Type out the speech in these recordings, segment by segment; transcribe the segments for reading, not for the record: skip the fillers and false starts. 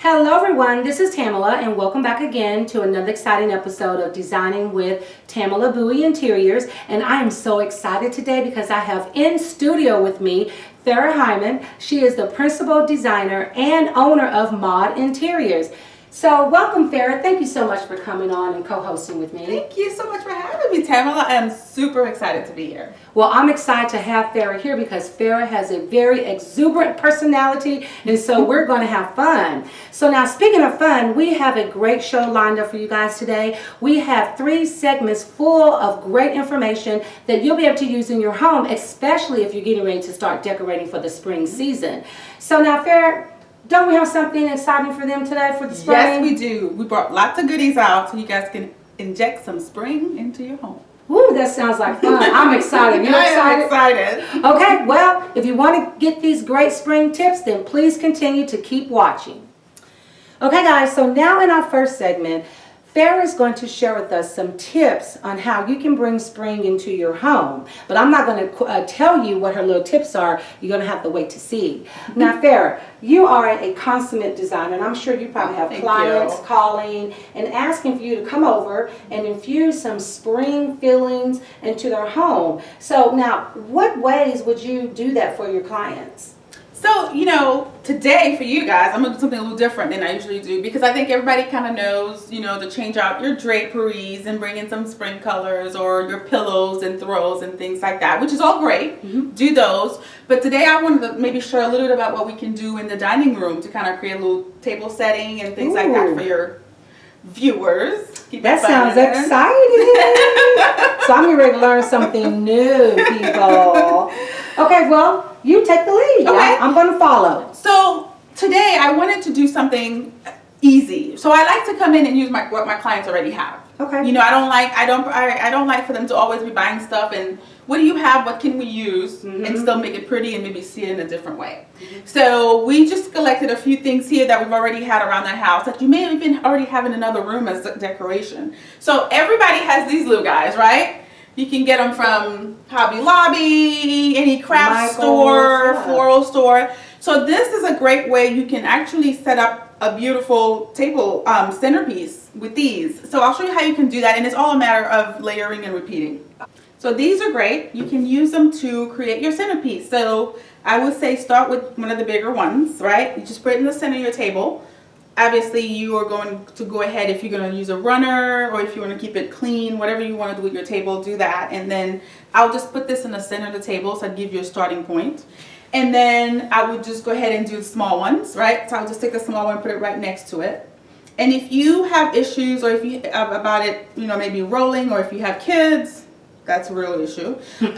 Hello everyone, this is Tamela and welcome back again to another exciting episode of Designing with Tamela Bowie Interiors. And I am so excited today because I have in studio with me Farrah Hyman. She is the principal designer and owner of Mod Interiors. So welcome Farrah, thank you so much for coming on and co-hosting with me. Thank you so much for having me, Tamela. I am super excited to be here. Well, I'm excited to have Farrah here because Farrah has a very exuberant personality, and so we're going to have fun. So now, speaking of fun, we have a great show lined up for you guys today. We have 3 segments full of great information that you'll be able to use in your home, especially if you're getting ready to start decorating for the spring season. So now, Farrah, don't we have something exciting for them today for the spring? Yes, we do. We brought lots of goodies out so you guys can inject some spring into your home. Ooh, that sounds like fun. I'm excited. You excited? I am excited. Okay, well, if you want to get these great spring tips, then please continue to keep watching. Okay, guys, so now in our first segment, Farrah is going to share with us some tips on how you can bring spring into your home. But I'm not going to tell you what her little tips are. You're going to have to wait to see. Now, Farrah, you are a consummate designer, and I'm sure you probably have clients calling and asking for you to come over and infuse some spring feelings into their home. So now, what ways would you do that for your clients? So, today for you guys, I'm going to do something a little different than I usually do because I think everybody kind of knows, to change out your draperies and bring in some spring colors or your pillows and throws and things like that, which is all great. Do those. But today I wanted to maybe share a little bit about what we can do in the dining room to kind of create a little table setting and things like that for your viewers. That sounds exciting. So I'm getting ready to learn something new, people. Okay, well, you take the lead. Okay. I'm going to follow. So today I wanted to do something easy. So I like to come in and use what my clients already have. Okay. I don't like for them to always be buying stuff and what do you have, what can we use and still make it pretty and maybe see it in a different way. So we just collected a few things here that we've already had around the house that you may even already have in another room as decoration. So everybody has these little guys, right? You can get them from Hobby Lobby, any craft store, floral store. So this is a great way you can actually set up a beautiful table centerpiece with these. So I'll show you how you can do that, and it's all a matter of layering and repeating. So these are great. You can use them to create your centerpiece. So I would say start with one of the bigger ones, right? You just put it in the center of your table. Obviously, you are going to go ahead if you're going to use a runner or if you want to keep it clean, whatever you want to do with your table, do that. And then I'll just put this in the center of the table so I'd give you a starting point. And then I would just go ahead and do small ones, right? So I'll just take a small one and put it right next to it. And if you have issues or if you have about it, maybe rolling, or if you have kids, that's a real issue. Because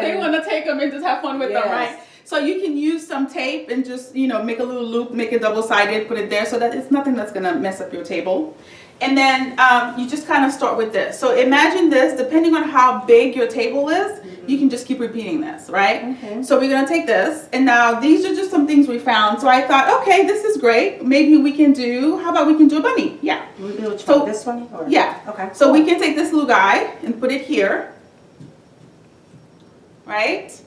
they want to take them and just have fun with them, right? So you can use some tape and just, make a little loop, make it double-sided, put it there so that it's nothing that's going to mess up your table. And then you just kind of start with this. So imagine this, depending on how big your table is, you can just keep repeating this, right? Okay. So we're going to take this. And now these are just some things we found. So I thought, okay, this is great. Maybe we can do a bunny? Yeah. So this one? Or? Yeah. Okay. So we can take this little guy and put it here, right?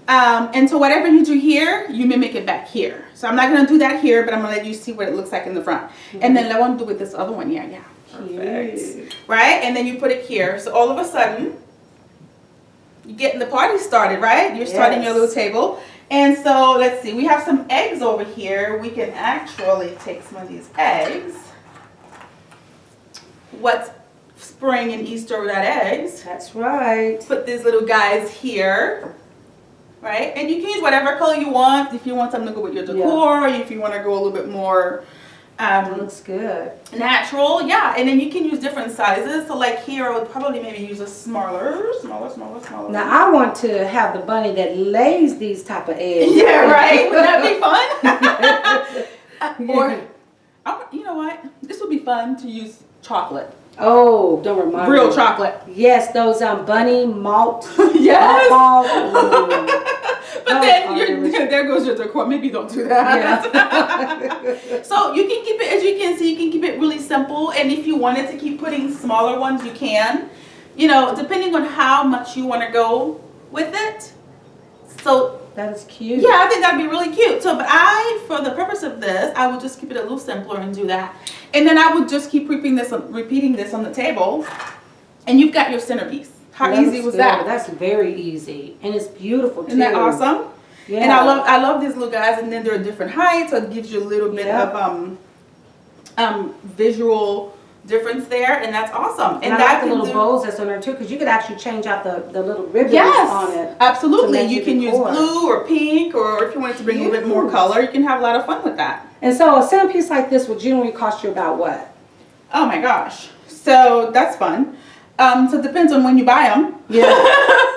And so whatever you do here, you mimic it back here. So I'm not going to do that here, but I'm going to let you see what it looks like in the front. And then I want to do with this other one. Yeah. Perfect. Cute. Right? And then you put it here. So all of a sudden, you're getting the party started, right? You're starting your little table. And so let's see. We have some eggs over here. We can actually take some of these eggs. What's spring and Easter without eggs? That's right. Put these little guys here. Right? And you can use whatever color you want. If you want something to go with your decor, or if you want to go a little bit more that looks good. Natural, yeah. And then you can use different sizes. So like here, I would probably maybe use a smaller. Now I want to have the bunny that lays these type of eggs. Yeah, right? Would that be fun? Or, you know what? This would be fun to use chocolate. Oh, don't remind me. Real chocolate. Yes, those bunny malt. Yes. But Oh, then there goes your decor. Maybe don't do that. Yeah. So you can keep it, as you can see, you can keep it really simple. And if you wanted to keep putting smaller ones, you can. Depending on how much you want to go with it. So that is cute. Yeah, I think that'd be really cute. So, but for the purpose of I would just keep it a little simpler and do that. And then I would just keep repeating this on the table, and you've got your centerpiece. How easy was that? That's very easy, and it's beautiful too. Isn't that awesome? Yeah. And I love these little guys, and then they're different heights, so it gives you a little bit of visual difference there, and that's awesome. And I like the little bows that's on there too, because you could actually change out the little ribbons on it. Absolutely. You can use blue or pink, or if you wanted to bring a little bit more color, you can have a lot of fun with that. And so a centerpiece like this would generally cost you about what? Oh my gosh. So that's fun. So it depends on when you buy them. Yeah,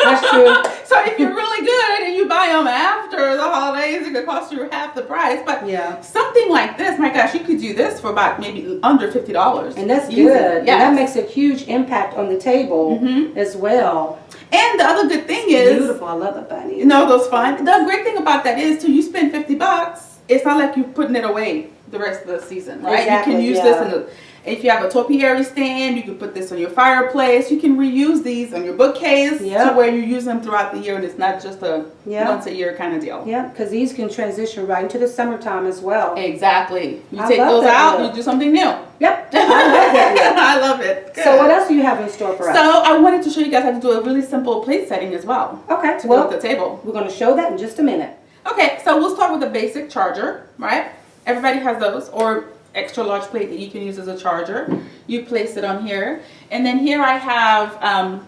that's true. So if you're really good and you buy them after the holidays, it could cost you half the price. But yeah, something like this, my gosh, you could do this for about maybe under $50. And that's easy. good. Yes. And that makes a huge impact on the table as well. And the other good thing is beautiful. I love the bunny. You know, those fun. The great thing about that is, till you spend $50, it's not like you're putting it away the rest of the season, right? Exactly, you can use this if you have a topiary stand, you can put this on your fireplace. You can reuse these on your bookcase to where you use them throughout the year, and it's not just a once a year kind of deal. Yeah, because these can transition right into the summertime as well. Exactly. You take those out, you do something new. Yep. I love that. I love it. Good. So what else do you have in store for us? So I wanted to show you guys how to do a really simple plate setting as well. Okay. To go at the table. We're going to show that in just a minute. Okay, so we'll start with a basic charger, right? Everybody has those, or extra large plate that you can use as a charger. You place it on here, and then here I have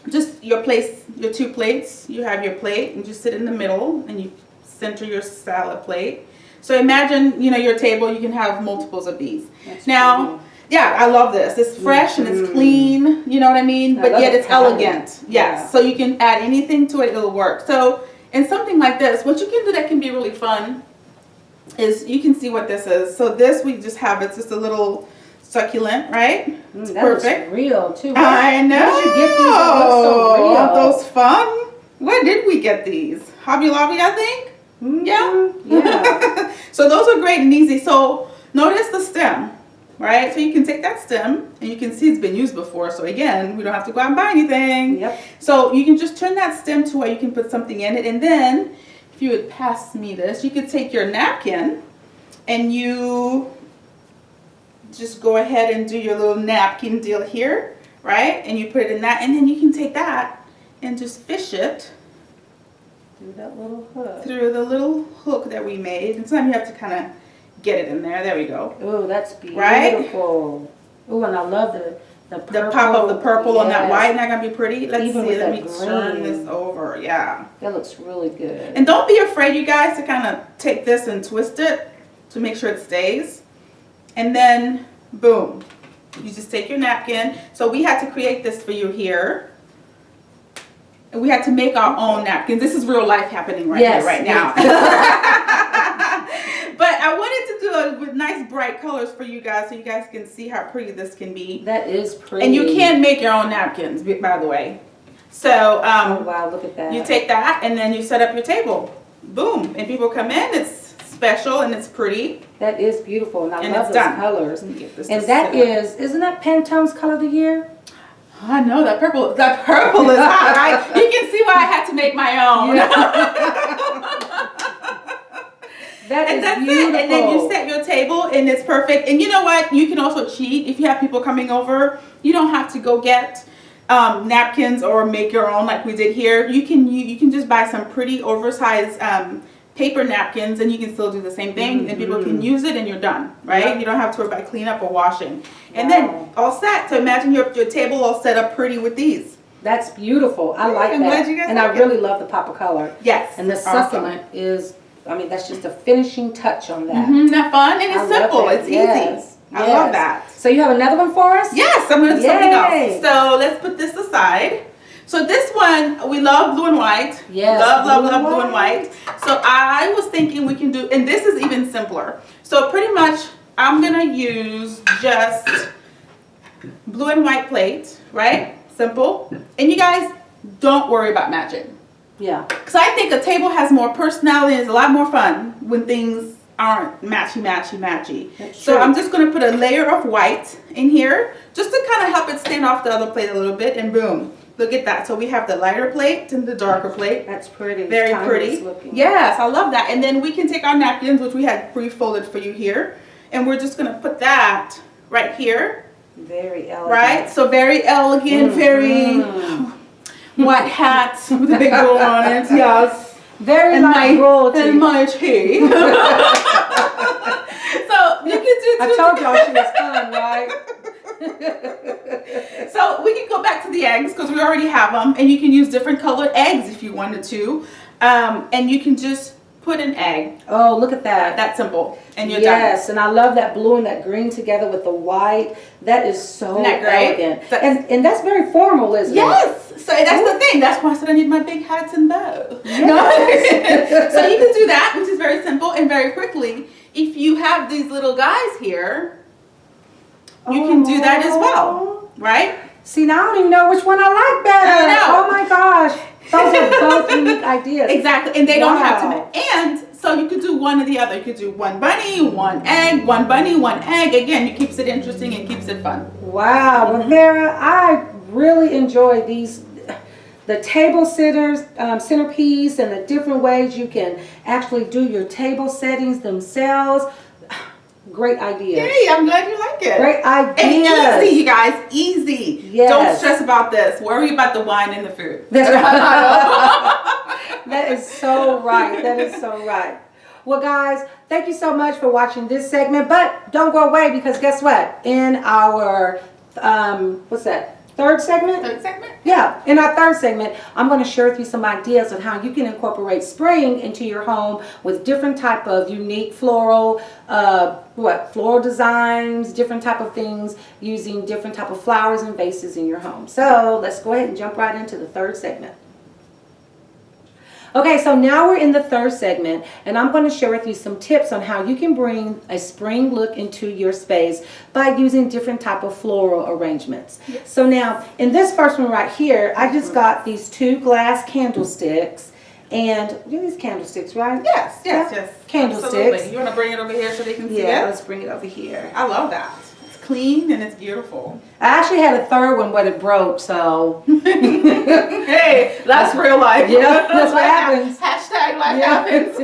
just your two plates. You have your plate, and just sit in the middle, and you center your salad plate. So imagine, your table. You can have multiples of these. That's now, yeah, I love this. It's fresh and it's clean. You know what I mean? But yet it's elegant. Yes. Yeah. So you can add anything to it; it'll work. So in something like this, what you can do that can be really fun is, you can see what this is. So this, we just have, it's just a little succulent, right? It's that perfect. Looks real too. I know. Where did you get these? They look so real. Aren't those fun? Where did we get these? Hobby Lobby, I think. Yeah. So those are great and easy. So notice the stem, right? So you can take that stem, and you can see it's been used before. So again, we don't have to go out and buy anything. Yep. So you can just turn that stem to where you can put something in it, and then if you would pass me this, you could take your napkin and you just go ahead and do your little napkin deal here, right? And you put it in that, and then you can take that and just fish it through that little hook. Through the little hook that we made. And sometimes you have to kind of get it in there. There we go. Oh, that's beautiful. Right? Oh, and I love the pop of the purple on that white. Isn't that gonna be pretty? Let's Even see. Let me green. turn this over. Yeah. That looks really good. And don't be afraid, you guys, to kind of take this and twist it to make sure it stays. And then, boom. You just take your napkin. So we had to create this for you here. And we had to make our own napkins. This is real life happening here right now. But I wanted to do it with nice bright colors for you guys, so you guys can see how pretty this can be. That is pretty. And you can make your own napkins, by the way. So oh wow, look at that. You take that and then you set up your table. Boom. And people come in. It's special and it's pretty. That is beautiful, and I love those colors. And isn't that Pantone's color of the year? I know that purple. That purple is hot. You can see why I had to make my own. That's beautiful. And then you set your table, and it's perfect. And you know what? You can also cheat if you have people coming over. You don't have to go get napkins or make your own like we did here. You can just buy some pretty oversized paper napkins, and you can still do the same thing, and people can use it, and you're done, right? Yep. You don't have to worry about cleanup or washing. And then all set. So imagine your table all set up pretty with these. That's beautiful. I like that. Glad you guys and I really love the pop of color. Yes. And the succulent is, that's just a finishing touch on that. Isn't that fun? And it's simple. It's easy. I love that. So you have another one for us? Yes, I'm going to do something else. So let's put this aside. So this one, we love blue and white. Yes. Love blue and white. So I was thinking we can do, and this is even simpler. So pretty much, I'm going to use just blue and white plate, right? Simple. And you guys, don't worry about matching. Yeah. Because I think a table has more personality and it's a lot more fun when things aren't matchy. So I'm just going to put a layer of white in here just to kind of help it stand off the other plate a little bit, and boom. Look at that. So we have the lighter plate and the darker plate. That's pretty. Very Timeless pretty. looking. Yes, I love that. And then we can take our napkins, which we had pre-folded for you here, and we're just gonna put that right here. Very elegant. Right? So very elegant, very white hats with a big roll on it. Yes. Very And light royalty. And my tea. So you can do I told y'all she was fun, right? So we can go back to the eggs because we already have them, and you can use different colored eggs if you wanted to, and you can just put an egg. Oh, look at that. That's simple, and you're yes, and I love that blue and that green together with the white. That is so Isn't that great? elegant, and that's very formal, isn't it? Yes. So that's the thing. That's why I said I need my big hats and bow. Yes. So you can do that, which is very simple and very quickly. If you have these little guys here, you can do that as well, right? See, now I don't even know which one I like better. I know. Oh my gosh. Those are both unique ideas. Exactly, and they don't have to Wow. make. And so you could do one or the other. You could do one bunny, one egg, one bunny, one egg. Again, it keeps it interesting and keeps it fun. Wow. Well, Farrah, I really enjoy these, the table sitters, centerpiece, and the different ways you can actually do your table settings themselves. Great ideas. Hey, I'm glad you like it. Great ideas. And easy, you guys, easy. Yes. Don't stress about this. Worry about the wine and the food. That's right. That is so right. That is so right. Well, guys, thank you so much for watching this segment. But don't go away because guess what? In our, what's that? Third segment? Third segment? Yeah, in our third segment, I'm going to share with you some ideas on how you can incorporate spring into your home with different type of unique floral, floral designs, different type of things using different type of flowers and vases in your home. So let's go ahead and jump right into the third segment. Okay, so now we're in the third segment, and I'm going to share with you some tips on how you can bring a spring look into your space by using different type of floral arrangements. Yes. So now, in this first one right here, I just got these 2 glass candlesticks, and these candlesticks, right? Yes, yes, yes. Candlesticks. Absolutely. You want to bring it over here so they can see it? Yeah, let's bring it over here. I love that. It's clean and it's beautiful. I actually had a third one, but it broke, so. Hey, that's real life. Yeah, that's what happens. Hashtag life happens.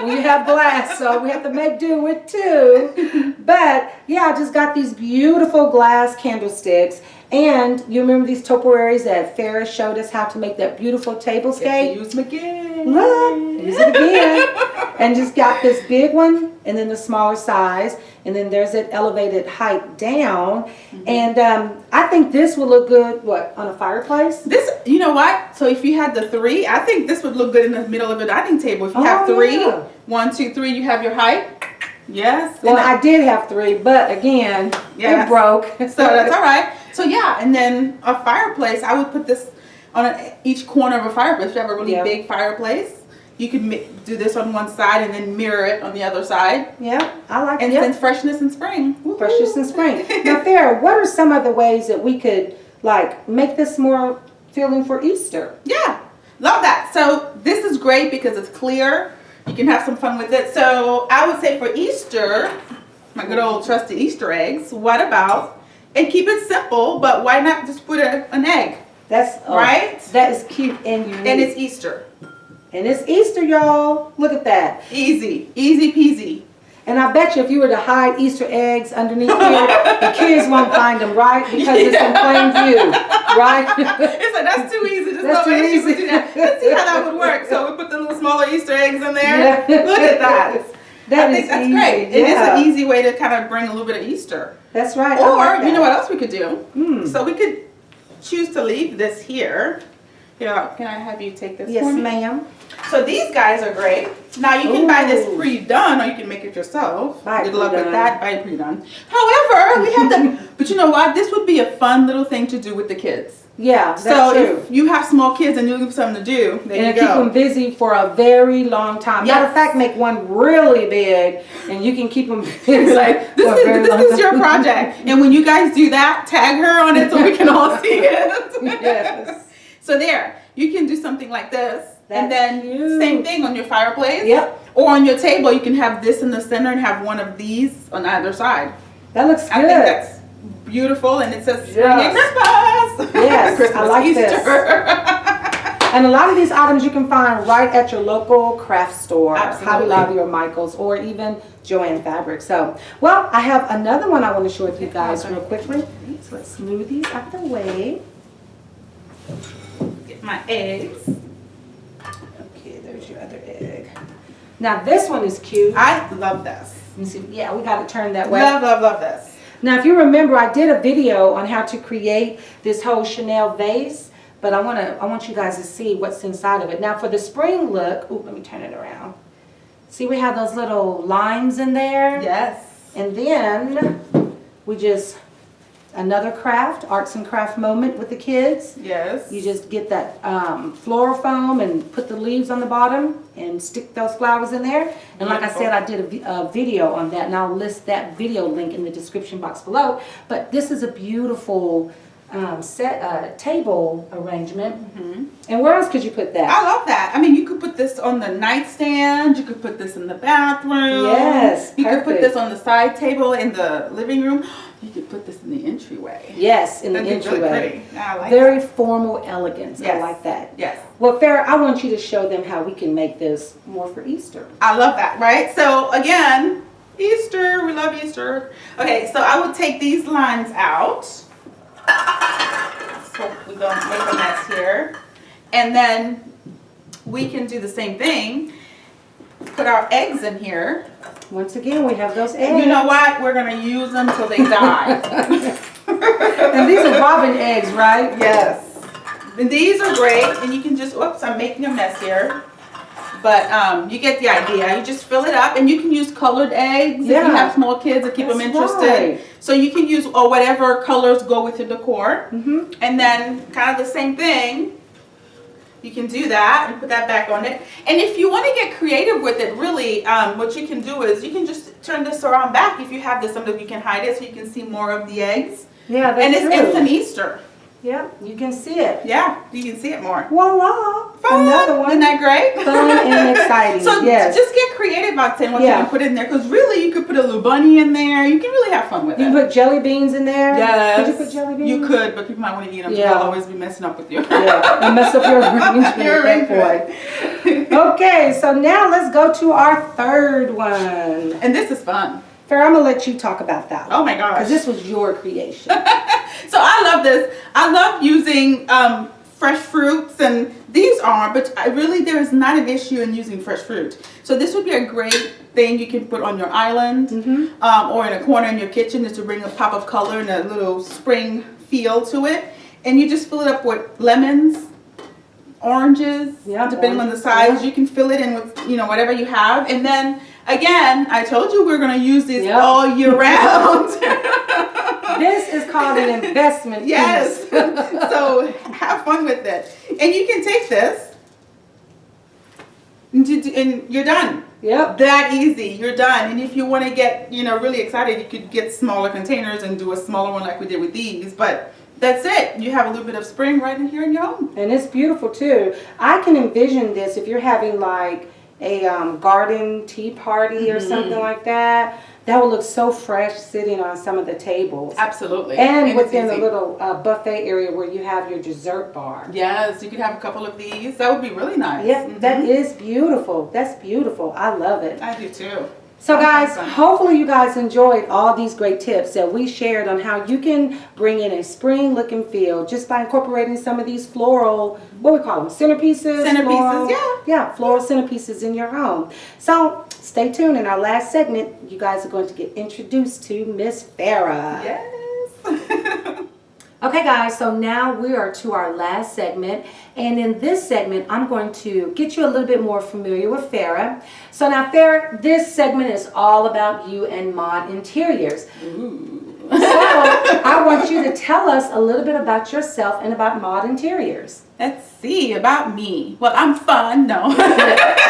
We have glass, so we have to make do with 2. But yeah, I just got these beautiful glass candlesticks. And you remember these topiaries that Farrah showed us how to make that beautiful tablescape? Use them again. Look, use it again. And just got this big one, and then the smaller size, and then there's an elevated height down. And I think this would look good, what, on a fireplace? This, you know what? So if you had the 3, I think this would look good in the middle of a dining table. If you have 3, yeah. 1, 2, 3, you have your height. Yes. Well, I did have 3, but again, Yes. it broke. So that's all right. So yeah, and then a fireplace, I would put this on each corner of a fireplace. If you have a really big fireplace, you could do this on one side and then mirror it on the other side. Yeah, I like it. And then freshness in spring. Freshness in spring. Now, Farrah, what are some of the ways that we could like make this more feeling for Easter? Yeah, love that. So this is great because it's clear. You can have some fun with it. So I would say for Easter, my good old trusty Easter eggs, what about, and keep it simple, but why not just put an egg? That's right. That is cute and unique. And it's Easter. And it's Easter, y'all. Look at that. Easy, easy peasy. And I bet you if you were to hide Easter eggs underneath here, the kids won't find them, right? Because it's in plain view, right? It's like, that's too easy. There's That's no too issue with easy. that. Let's see how that would work. So we put the little smaller Easter eggs in there. Yeah. Look at that. That I is think that's easy. great. It is Yeah. an easy way to kind of bring a little bit of Easter. That's right. Or, I like you know that. what else we could do? So we could choose to leave this here. Yeah, can I have you take this for Yes, me? ma'am. So these guys are great. Now you can buy this pre-done or you can make it yourself. Buy Good luck pre-done. with that. Buy it pre-done. However, we have the, but you know what? This would be a fun little thing to do with the kids. Yeah, that's So true. if you have small kids and you give something to do, there And you keep them go. busy for a very long time. Matter of Yes. fact, make one really big, and you can keep them busy. It's like, this is your project. And when you guys do that, tag her on it so we can all see it. Yes. So there, you can do something like this. And That's then cute. same thing on your fireplace. Yep. Or on your table, you can have this in the center and have one of these on either side. That looks good. I think that's beautiful, and it says Spring Yes. and Christmas. Yes, Christmas, I like Easter. this. And a lot of these items you can find right at your local craft store, Absolutely. Hobby Lobby or Michael's, or even Joann Fabric. So, well, I have another one I want to share with you guys real quickly. So let's move these out of the way. Get my eggs. Okay, there's your other egg. Now this one is cute. I love this. Let me see. Yeah, we got to turn that way. Love, love, love this. Now, if you remember, I did a video on how to create this whole Chanel vase, but I want you guys to see what's inside of it. Now, for the spring look, ooh, let me turn it around. See, we have those little lines in there. Yes. And then we just, another craft, arts and craft moment with the kids. Yes. You just get that floral foam and put the leaves on the bottom and stick those flowers in there. And like I said, I did a video on that, and I'll list that video link in the description box below. But this is a beautiful table arrangement. And where else could you put that? I love that. I mean, you could put this on the nightstand. You could put this in the bathroom. Yes, You could put perfect. this on the side table in the living room. You could put this in the entryway. Yes, in the That'd be really entryway. pretty. I like Very formal elegance. I Yes. like that. Yes. Well, Farrah, I want you to show them how we can make this more for Easter. I love that, right? So again, Easter, we love Easter. Okay, so I would take these lines out. So we don't make a mess here. And then we can do the same thing. Put our eggs in here. Once again, we have those eggs. And you know what? We're gonna use them till they die. And these are robin eggs, right? Yes. And these are great. And you can just, oops, I'm making a mess here. But you get the idea. You just fill it up, and you can use colored eggs if you have small kids to keep them interested. Right. So you can use whatever colors go with your decor. Mm-hmm. And then kind of the same thing. You can do that and put that back on it. And if you want to get creative with it, really, what you can do is you can just turn this around back. If you have this, something you can hide it so you can see more of the eggs. Yeah, that's And it's true. instant Easter. Yeah, you can see it. Yeah, you can see it more. Voila! Fun. Another one. Isn't that great? Fun and exciting. So yes. just get creative about saying what you Yeah. can put in there, because really you could put a little bunny in there. You can really have fun with You it. can put jelly beans in there. Yes. Could you put jelly beans? You could, but people might want to eat them. Yeah. So they'll always be messing up with you. Yeah, and mess up your arrangement. Your at that point. Okay, so now let's go to our third one. And this is fun. Farrah, I'm gonna let you talk about that one. Oh my gosh. Because this was your creation. So I love this. I love using fresh fruits, and these are, but there is not an issue in using fresh fruit. So this would be a great thing you can put on your island or in a corner in your kitchen, just to bring a pop of color and a little spring feel to it. And you just fill it up with lemons, oranges, depending on the size. You can fill it in with, whatever you have. And then again, I told you we're going to use these all year round. This is called an investment. Yes. So have fun with it. And you can take this and you're done. Yep. That easy. You're done. And if you want to get, really excited, you could get smaller containers and do a smaller one like we did with these. But that's it. You have a little bit of spring right in here in your home. And it's beautiful too. I can envision this if you're having like a garden tea party or something like that. That would look so fresh sitting on some of the tables. Absolutely. And within the little buffet area where you have your dessert bar. Yes, you could have a couple of these. That would be really nice. Yeah, that is beautiful. That's beautiful. I love it. I do too. So guys, hopefully you guys enjoyed all these great tips that we shared on how you can bring in a spring look and feel just by incorporating some of these floral, what we call them, centerpieces? Centerpieces, floral, yeah, floral centerpieces in your home. So stay tuned. In our last segment, you guys are going to get introduced to Miss Farrah. Yes. Okay guys, so now we are to our last segment, and in this segment I'm going to get you a little bit more familiar with Farrah. So now Farrah, this segment is all about you and mod interiors. Ooh. So I want you to tell us a little bit about yourself and about mod interiors. Let's see, about me. Well, I'm fun. No.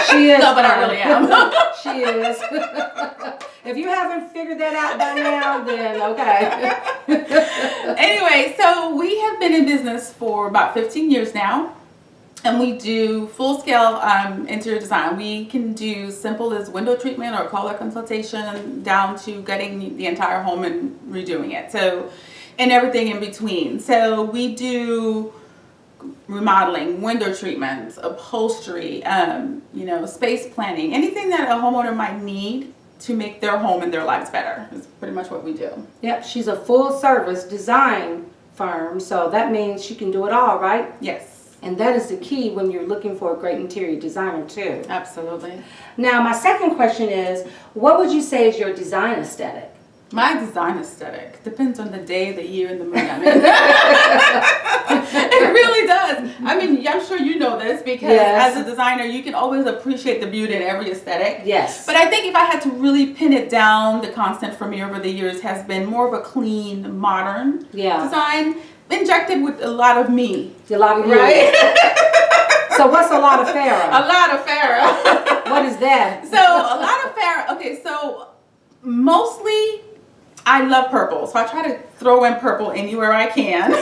She is. No, but I fun. really am. She is. If you haven't figured that out by now, then okay. Anyway, so we have been in business for about 15 years now. And we do full-scale interior design. We can do simple as window treatment or color consultation down to getting the entire home and redoing it. So and everything in between. So we do remodeling, window treatments, upholstery, space planning, anything that a homeowner might need to make their home and their lives better is pretty much what we do. Yep, she's a full service design firm, so that means she can do it all, right? Yes. And that is the key when you're looking for a great interior designer too. Absolutely. Now, my second question is, what would you say is your design aesthetic? My design aesthetic depends on the day, the year, and the mood I'm in. It really does. I mean, I'm sure you know this because as a designer, you can always appreciate the beauty in every aesthetic. Yes. But I think if I had to really pin it down, the constant for me over the years has been more of a clean, modern design, injected with a lot of me. A lot of you. Right? So what's a lot of Farrah? A lot of Farrah. What is that? So a lot of Farrah. Okay, so mostly I love purple, so I try to throw in purple anywhere I can.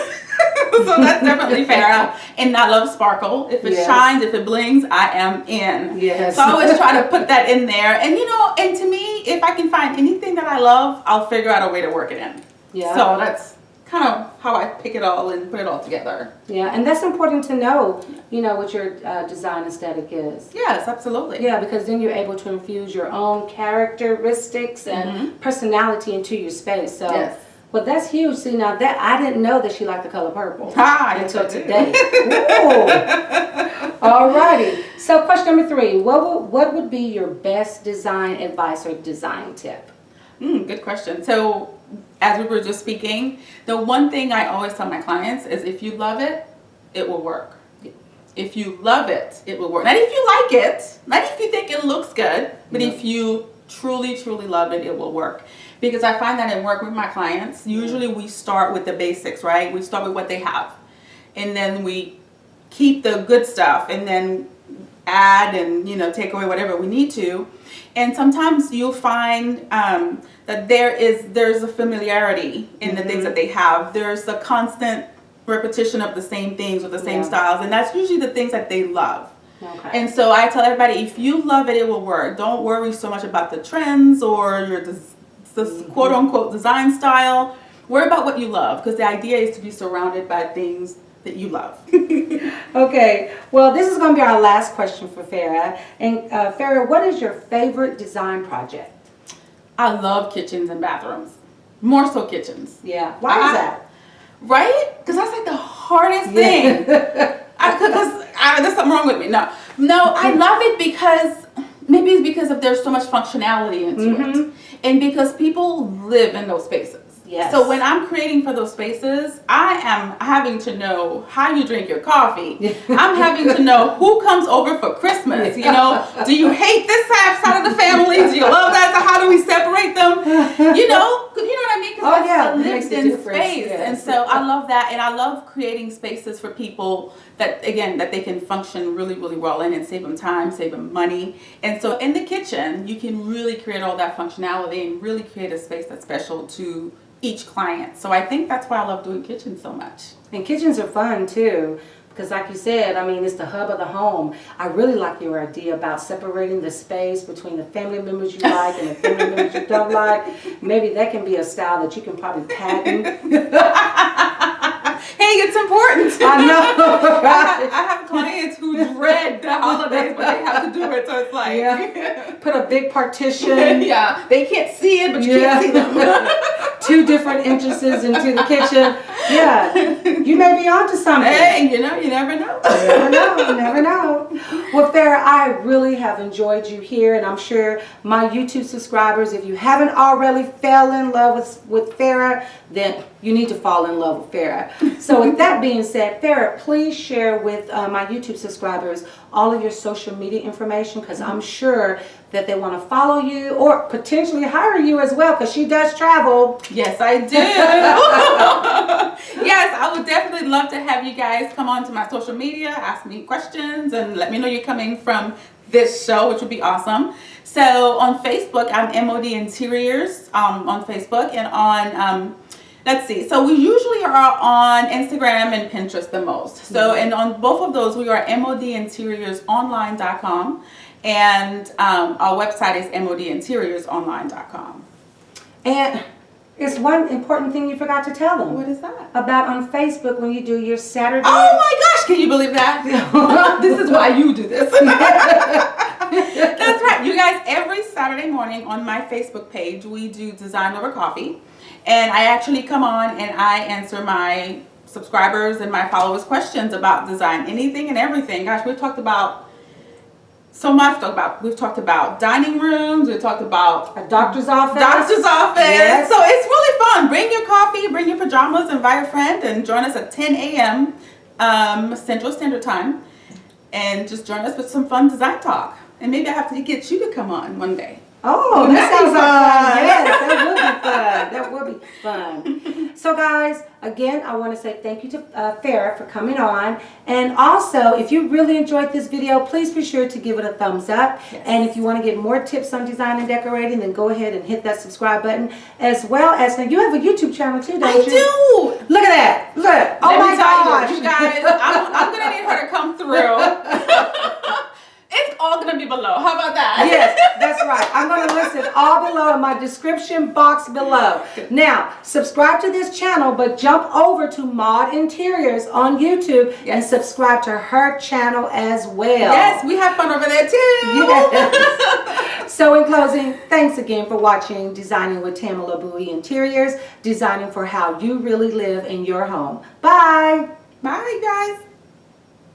So that's definitely Farrah. And I love sparkle. If it shines, if it blings, I am in. Yes. So I always try to put that in there. And and to me, if I can find anything that I love, I'll figure out a way to work it in. Yeah. So that's kind of how I pick it all and put it all together. Yeah, and that's important to know, what your design aesthetic is. Yes, absolutely. Yeah, because then you're able to infuse your own characteristics and personality into your space. So, well, that's huge. See, now that I didn't know that she liked the color purple until today. Alrighty. So, question number 3: what would be your best design advice or design tip? Good question. So, as we were just speaking, the one thing I always tell my clients is if you love it, it will work. If you love it, it will work. Not if you like it, not if you think it looks good, but if you truly, truly love it, it will work. Because I find that in work with my clients, usually we start with the basics, right? We start with what they have. And then we keep the good stuff and then add and, take away whatever we need to. And sometimes you'll find that there's a familiarity in the things that they have. There's a constant repetition of the same things with the same styles, and that's usually the things that they love. Okay. And so I tell everybody, if you love it, it will work. Don't worry so much about the trends or your quote-unquote design style. Worry about what you love, because the idea is to be surrounded by things that you love. Okay, well, this is going to be our last question for Farrah. And Farrah, what is your favorite design project? I love kitchens and bathrooms. More so kitchens. Yeah. Why is that? Right? Because that's like the hardest thing. There's something wrong with me. No, I love it because maybe it's because there's so much functionality into it, and because people live in those spaces. Yes. So when I'm creating for those spaces, I am having to know how you drink your coffee. I'm having to know who comes over for Christmas. Do you hate this side of the family? Do you love that? So how do we separate them? You know what I mean? Because that's a lived-in space. Yes. And so I love that, and I love creating spaces for people that they can function really, really well in and save them time, save them money. And so in the kitchen, you can really create all that functionality and really create a space that's special to each client. So I think that's why I love doing kitchens so much. And kitchens are fun too, because like you said, it's the hub of the home. I really like your idea about separating the space between the family members you like and the family members you don't like. Maybe that can be a style that you can probably patent. Hey, it's important. I know. Right? I have clients who dread the holidays, but they have to do it. So it's like, put a big partition. They can't see it, but you can't see them. 2 different entrances into the kitchen. You may be onto something. Hey, you never know. You never know. Well, Farrah, I really have enjoyed you here, and I'm sure my YouTube subscribers, if you haven't already fell in love with Farrah, then you need to fall in love with Farrah. So with that being said, Farrah, please share with my YouTube subscribers all of your social media information, because I'm sure that they want to follow you or potentially hire you as well, because she does travel. Yes, I do. Yes, I would definitely love to have you guys come on to my social media, ask me questions, and let me know you're coming from this show, which would be awesome. So on Facebook, I'm MOD Interiors on Facebook, and on let's see. So we usually are on Instagram and Pinterest the most. So, and on both of those, we are modinteriorsonline.com, and our website is modinteriorsonline.com. And It's one important thing you forgot to tell them. What is that? About on Facebook when you do your Saturday. Oh my gosh, can you believe that? This is why you do this. That's right. You guys, every Saturday morning on my Facebook page, we do Design Over Coffee. And I actually come on and I answer my subscribers and my followers questions about design. Anything and everything. Gosh, we've talked about so much. We've talked about dining rooms. We've talked about a doctor's office. Yes. So it's really fun. Bring your coffee, bring your pajamas, invite a friend, and join us at 10 a.m. Central Standard Time. And just join us with some fun design talk. And maybe I have to get you to come on one day. Oh, that sounds fun. Yes, that would be fun. So guys, again, I want to say thank you to Farrah for coming on. And also, if you really enjoyed this video, please be sure to give it a thumbs up. Yes. And if you want to get more tips on design and decorating, then go ahead and hit that subscribe button. As well as, now you have a YouTube channel too, don't you? I do. Look at that. Look. Oh my gosh. You guys, I'm going to need her to come through. It's all going to be below. How about that? Yes, that's right. I'm going to list it all below in my description box below. Now, subscribe to this channel, but jump over to Mod Interiors on YouTube and subscribe to her channel as well. Yes, we have fun over there too. Yes. So in closing, thanks again for watching Designing with Tamela Bowie Interiors, designing for how you really live in your home. Bye. Bye, guys.